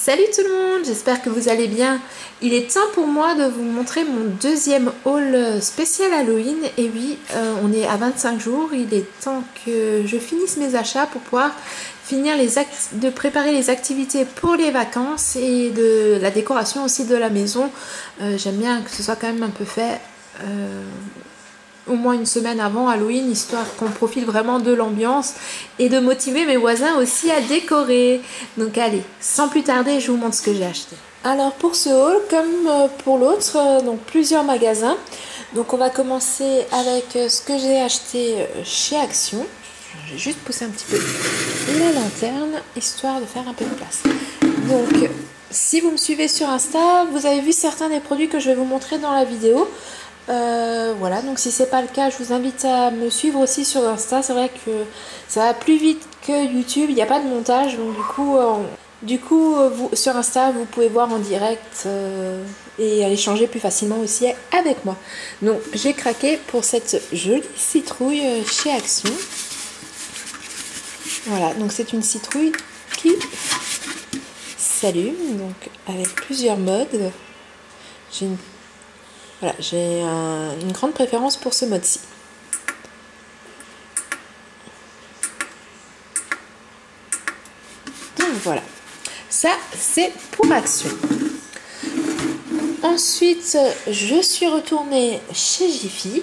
Salut tout le monde, j'espère que vous allez bien. Il est temps pour moi de vous montrer mon deuxième haul spécial Halloween. Et oui, on est à 25 jours, il est temps que je finisse mes achats pour pouvoir finir de préparer les activités pour les vacances et de la décoration aussi de la maison. J'aime bien que ce soit quand même un peu fait au moins une semaine avant Halloween, histoire qu'on profite vraiment de l'ambiance et de motiver mes voisins aussi à décorer. Donc allez, sans plus tarder, je vous montre ce que j'ai acheté. Alors pour ce haul, comme pour l'autre, donc plusieurs magasins. Donc on va commencer avec ce que j'ai acheté chez Action. Je vais juste pousser un petit peu la lanterne, histoire de faire un peu de place. Donc si vous me suivez sur Insta, vous avez vu certains des produits que je vais vous montrer dans la vidéo. Voilà, donc si c'est pas le cas, je vous invite à me suivre aussi sur Insta. C'est vrai que ça va plus vite que YouTube, il n'y a pas de montage, donc du coup vous, sur Insta vous pouvez voir en direct et échanger plus facilement aussi avec moi. Donc j'ai craqué pour cette jolie citrouille chez Action. Voilà, donc c'est une citrouille qui s'allume, donc avec plusieurs modes. Voilà, j'ai une grande préférence pour ce mode-ci. Donc voilà, ça c'est pour Action. Ensuite, je suis retournée chez Jiffy.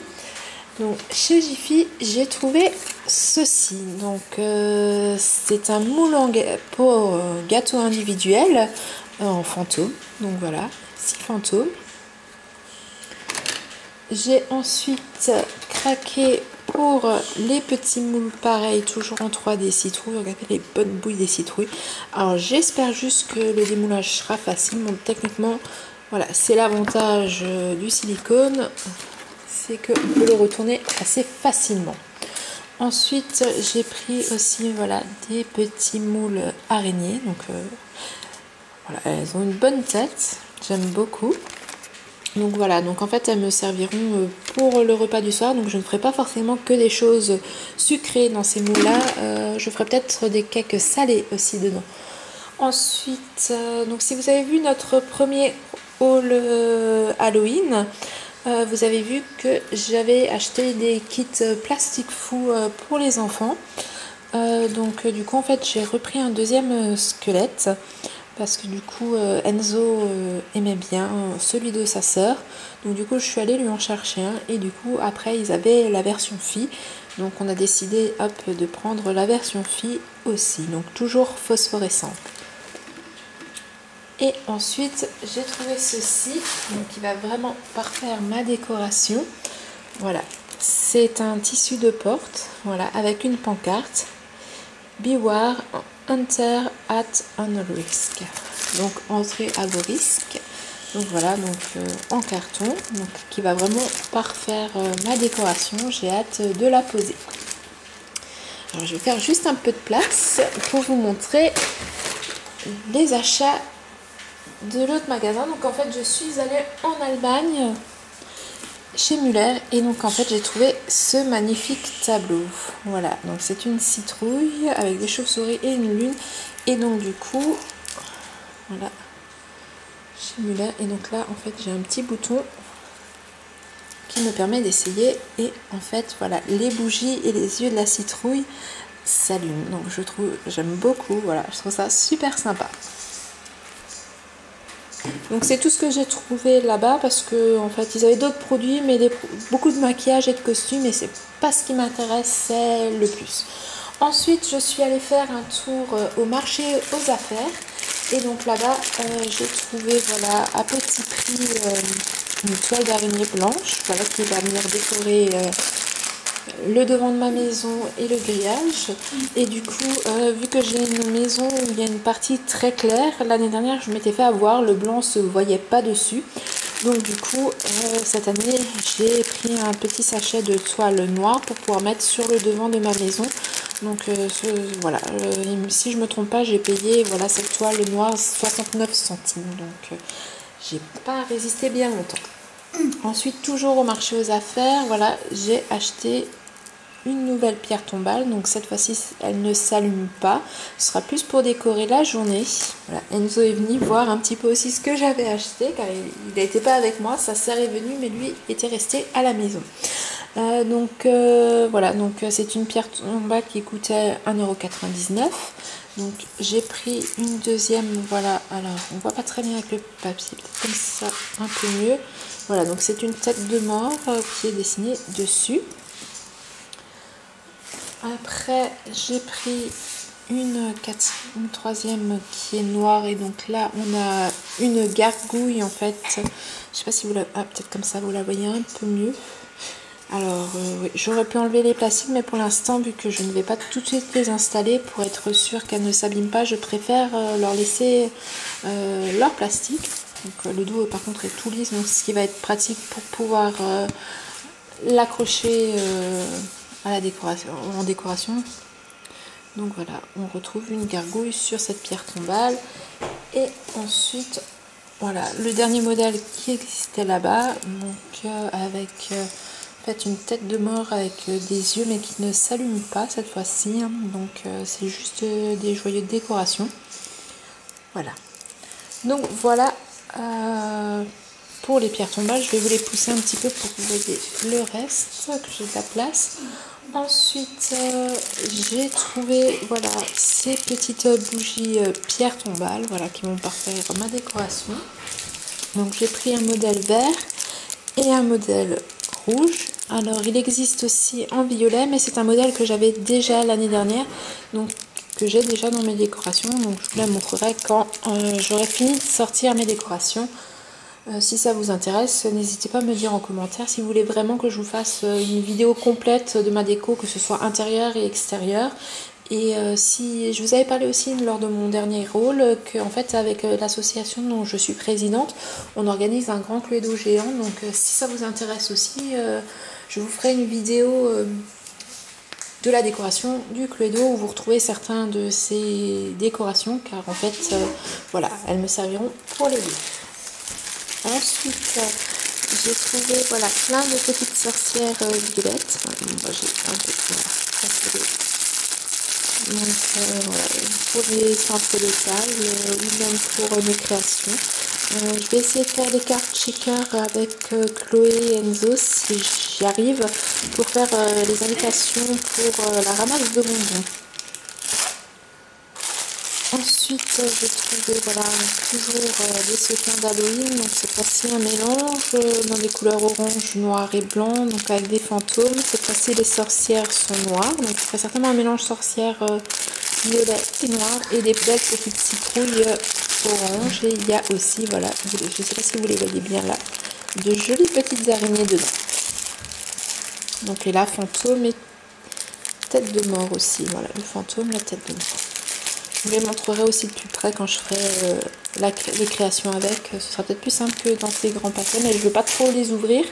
Donc chez Jiffy, j'ai trouvé ceci. Donc c'est un moule pour gâteau individuel en fantôme. Donc voilà, 6 fantômes. J'ai ensuite craqué pour les petits moules pareils, toujours en 3D citrouilles. Regardez les bonnes bouilles des citrouilles. Alors j'espère juste que le démoulage sera facile. Bon, techniquement, voilà, c'est l'avantage du silicone, c'est qu'on peut le retourner assez facilement. Ensuite, j'ai pris aussi voilà, des petits moules araignées. Donc voilà, elles ont une bonne tête, j'aime beaucoup. Donc voilà, donc en fait elles me serviront pour le repas du soir. Donc je ne ferai pas forcément que des choses sucrées dans ces moules là. Je ferai peut-être des cakes salés aussi dedans. Ensuite, donc si vous avez vu notre premier haul Halloween, vous avez vu que j'avais acheté des kits plastique fou pour les enfants. Donc du coup en fait j'ai repris un deuxième squelette. Parce que du coup Enzo aimait bien celui de sa sœur. Donc du coup je suis allée lui en chercher un. Et du coup après ils avaient la version fille. Donc on a décidé hop de prendre la version fille aussi. Donc toujours phosphorescente. Et ensuite j'ai trouvé ceci. Donc qui va vraiment parfaire ma décoration. Voilà. C'est un tissu de porte. Voilà, avec une pancarte. Beware Enter at on risk. Donc entrée à vos risques. Donc voilà, donc en carton, donc qui va vraiment parfaire ma décoration. J'ai hâte de la poser. Alors je vais faire juste un peu de place pour vous montrer les achats de l'autre magasin. Donc en fait je suis allée en Allemagne chez Muller et donc en fait j'ai trouvé ce magnifique tableau. Voilà, donc c'est une citrouille avec des chauves-souris et une lune. Et donc du coup voilà, chez Muller. Et donc là en fait j'ai un petit bouton qui me permet d'essayer. Et en fait voilà, les bougies et les yeux de la citrouille s'allument. Donc j'aime beaucoup, voilà, je trouve ça super sympa. Donc c'est tout ce que j'ai trouvé là-bas parce que en fait ils avaient d'autres produits, mais beaucoup de maquillage et de costumes, et c'est pas ce qui m'intéressait le plus. Ensuite je suis allée faire un tour au marché aux affaires, et donc là-bas j'ai trouvé voilà à petit prix une toile d'araignée blanche, voilà, qui va venir décorer le devant de ma maison et le grillage. Et du coup vu que j'ai une maison où il y a une partie très claire, l'année dernière je m'étais fait avoir, le blanc se voyait pas dessus. Donc du coup cette année j'ai pris un petit sachet de toile noire pour pouvoir mettre sur le devant de ma maison. Donc voilà, si je me trompe pas, j'ai payé voilà cette toile noire 69 centimes. Donc j'ai pas résisté bien longtemps. Ensuite, toujours au marché aux affaires, voilà, j'ai acheté une nouvelle pierre tombale. Donc cette fois-ci, elle ne s'allume pas. Ce sera plus pour décorer la journée. Voilà, Enzo est venu voir un petit peu aussi ce que j'avais acheté, car il n'était pas avec moi. Sa sœur est venue, mais lui était resté à la maison. Voilà, donc c'est une pierre tombale qui coûtait 1,99 €. Donc j'ai pris une deuxième, voilà, alors on voit pas très bien avec le papier, peut-être comme ça un peu mieux. Voilà, donc c'est une tête de mort qui est dessinée dessus. Après j'ai pris une troisième qui est noire, et donc là on a une gargouille en fait. Je sais pas si vous la... Ah, peut-être comme ça vous la voyez un peu mieux. Alors oui, j'aurais pu enlever les plastiques, mais pour l'instant, vu que je ne vais pas tout de suite les installer, pour être sûr qu'elles ne s'abîment pas, je préfère leur laisser leur plastique. Donc le dos par contre est tout lisse, donc ce qui va être pratique pour pouvoir l'accrocher à la décoration, en décoration. Donc voilà, on retrouve une gargouille sur cette pierre tombale. Et ensuite, voilà, le dernier modèle qui existait là-bas, donc avec... une tête de mort avec des yeux mais qui ne s'allume pas cette fois-ci, hein. Donc c'est juste des joyeux de décoration. Voilà, donc voilà pour les pierres tombales. Je vais vous les pousser un petit peu pour que vous voyez le reste, que j'ai de la place. Ensuite j'ai trouvé, voilà, ces petites bougies pierres tombales, voilà, qui vont parfaire ma décoration. Donc j'ai pris un modèle vert et un modèle rouge. Alors il existe aussi en violet, mais c'est un modèle que j'avais déjà l'année dernière, donc que j'ai déjà dans mes décorations. Donc je vous la montrerai quand j'aurai fini de sortir mes décorations. Si ça vous intéresse, n'hésitez pas à me dire en commentaire si vous voulez vraiment que je vous fasse une vidéo complète de ma déco, que ce soit intérieur et extérieur. Et si je vous avais parlé aussi lors de mon dernier rôle, qu'en fait avec l'association dont je suis présidente, on organise un grand Cluedo géant. Donc si ça vous intéresse aussi, je vous ferai une vidéo de la décoration du Cluedo où vous retrouvez certains de ces décorations, car en fait voilà, elles me serviront pour les livres. Ensuite j'ai trouvé, voilà, plein de petites sorcières violettes. Moi j'ai un peu, voilà, donc voilà, pour les simples détails ou même pour mes créations. Je vais essayer de faire des cartes shaker avec Chloé et Enzo si j'y arrive, pour faire les invitations pour la ramasse de bonbons. Ensuite j'ai trouvé, voilà, toujours des sequins d'Halloween. Donc cette fois-ci un mélange dans des couleurs orange, noir et blanc, donc avec des fantômes. Cette fois-ci les sorcières sont noires, donc ce serait certainement un mélange sorcière violet et noir, et des belles petites citrouilles orange. Et il y a aussi, voilà, je ne sais pas si vous les voyez bien là, de jolies petites araignées dedans. Donc et là, fantôme et tête de mort aussi. Voilà, le fantôme, la tête de mort. Je vous les montrerai aussi de plus près quand je ferai les créations avec. Ce sera peut-être plus simple que dans ces grands paquets, mais je ne veux pas trop les ouvrir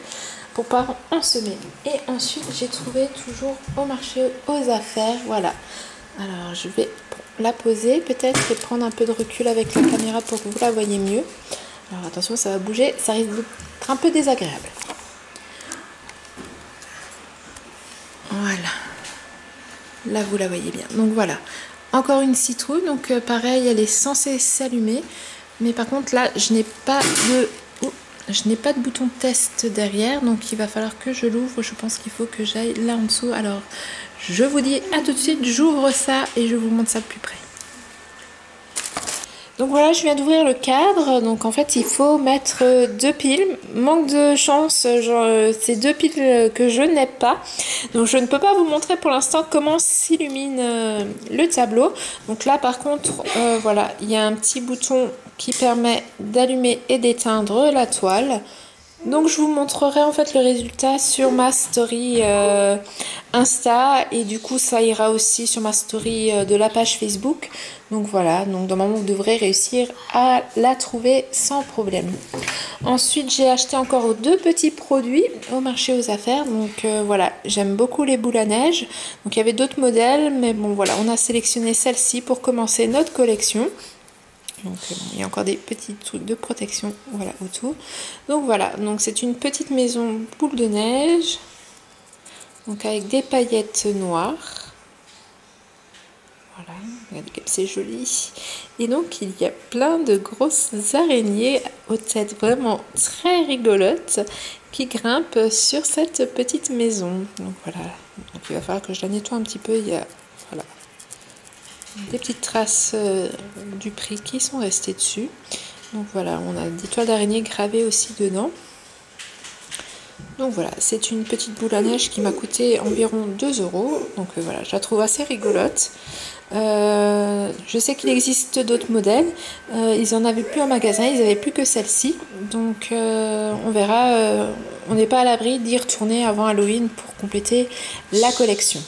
pour pas en semer. Et ensuite, j'ai trouvé toujours au marché aux affaires, voilà. Alors, je vais la poser peut-être et prendre un peu de recul avec la caméra pour que vous la voyez mieux. Alors, attention, ça va bouger, ça risque d'être un peu désagréable. Voilà. Là, vous la voyez bien. Donc, voilà. Encore une citrouille, donc pareil, elle est censée s'allumer, mais par contre là je n'ai pas de bouton test derrière, donc il va falloir que je l'ouvre. Je pense qu'il faut que j'aille là en dessous. Alors je vous dis à tout de suite, j'ouvre ça et je vous montre ça de plus près. Donc voilà, je viens d'ouvrir le cadre. Donc en fait il faut mettre deux piles. Manque de chance, c'est deux piles que je n'ai pas. Donc je ne peux pas vous montrer pour l'instant comment s'illumine le tableau. Donc là par contre, voilà, il y a un petit bouton qui permet d'allumer et d'éteindre la toile. Donc je vous montrerai en fait le résultat sur ma story Insta, et du coup ça ira aussi sur ma story de la page Facebook. Donc voilà, donc normalement vous devrez réussir à la trouver sans problème. Ensuite j'ai acheté encore deux petits produits au marché aux affaires. Donc voilà, j'aime beaucoup les boules à neige. Donc il y avait d'autres modèles, mais bon voilà, on a sélectionné celle-ci pour commencer notre collection. Donc il y a encore des petits trucs de protection, voilà, autour. Donc voilà, donc c'est une petite maison boule de neige. Donc avec des paillettes noires. Voilà, regardez comme c'est joli. Et donc il y a plein de grosses araignées aux têtes vraiment très rigolotes qui grimpent sur cette petite maison. Donc voilà, donc il va falloir que je la nettoie un petit peu. Il y a voilà, des petites traces du prix qui sont restées dessus. Donc voilà, on a des toiles d'araignée gravées aussi dedans. Donc voilà, c'est une petite boule à neige qui m'a coûté environ 2 €. Donc voilà, je la trouve assez rigolote. Je sais qu'il existe d'autres modèles. Ils en avaient plus en magasin, ils n'avaient plus que celle-ci. Donc on verra. On n'est pas à l'abri d'y retourner avant Halloween pour compléter la collection.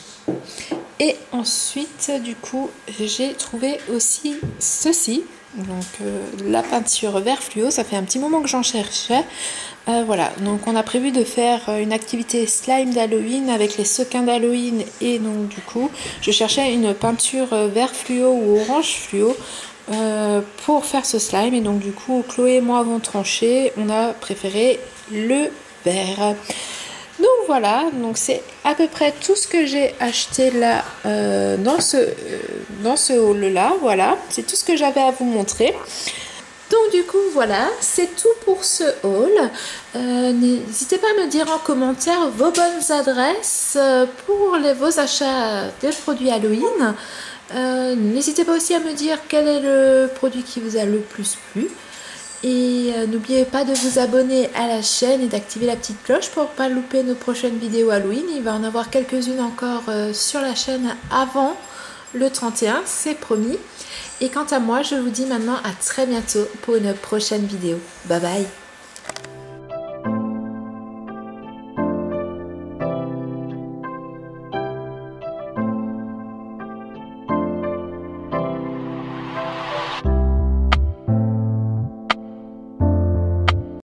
Et ensuite, du coup, j'ai trouvé aussi ceci. Donc la peinture vert fluo, ça fait un petit moment que j'en cherchais. Voilà, donc on a prévu de faire une activité slime d'Halloween avec les sequins d'Halloween, et donc du coup je cherchais une peinture vert fluo ou orange fluo pour faire ce slime, et donc du coup Chloé et moi avons tranché, on a préféré le vert. Donc voilà, donc c'est à peu près tout ce que j'ai acheté là dans ce haul là. Voilà, c'est tout ce que j'avais à vous montrer. Donc du coup voilà, c'est tout pour ce haul. N'hésitez pas à me dire en commentaire vos bonnes adresses pour vos achats de produits Halloween. N'hésitez pas aussi à me dire quel est le produit qui vous a le plus plu. Et n'oubliez pas de vous abonner à la chaîne et d'activer la petite cloche pour ne pas louper nos prochaines vidéos Halloween. Il va en avoir quelques-unes encore sur la chaîne avant le 31, c'est promis. Et quant à moi, je vous dis maintenant à très bientôt pour une prochaine vidéo. Bye bye!